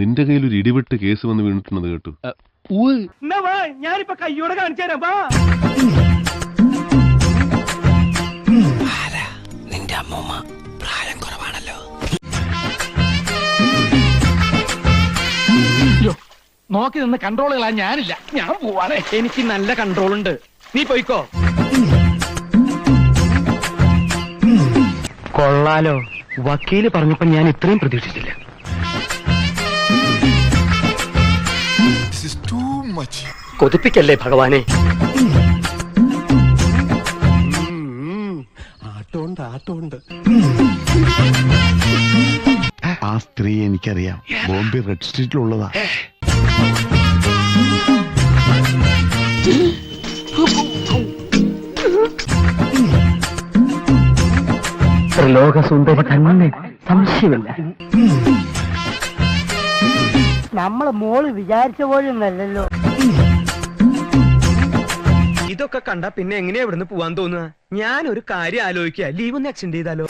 നിന്റെ കയ്യിൽ ഒരു ഇടിവെട്ട് കേസ് വന്ന് വീണിട്ടുണ്ടെന്ന് കേട്ടു. ഞാനിപ്പോ കയ്യോടെ കാണിച്ചു തരാം. നിന്റെ അമ്മൂമ്മ പ്രായം കുറവാണല്ലോ. നോക്കി നിന്ന് കൺട്രോളുകളാ ഞാനില്ല. ഞാൻ പോവാണ്. എനിക്ക് നല്ല കൺട്രോൾ ഉണ്ട്. നീ പോയിക്കോ. കൊള്ളാലോ, വക്കീല് പറഞ്ഞപ്പോ ഞാൻ ഇത്രയും പ്രതീക്ഷിച്ചില്ല. കൊതിപ്പിക്കല്ലേ ഭഗവാനെ. ആട്ടോണ്ട് ആ സ്ത്രീ എനിക്കറിയാം. ബോംബെ റെഡ് സ്ട്രീറ്റിലുള്ളതാ. ലോകസുന്ദരി തന്നെ, സംശയമില്ല. നമ്മള് മോള് വിചാരിച്ച പോലെയൊന്നല്ലോ. ഇതൊക്കെ കണ്ട പിന്നെ എങ്ങനെയാ ഇവിടുന്ന് പോവാൻ തോന്നുക? ഞാനൊരു കാര്യം ആലോചിക്കുക. ലീവ് ഒന്ന് എക്സ്റ്റെൻഡ് ചെയ്താലോ?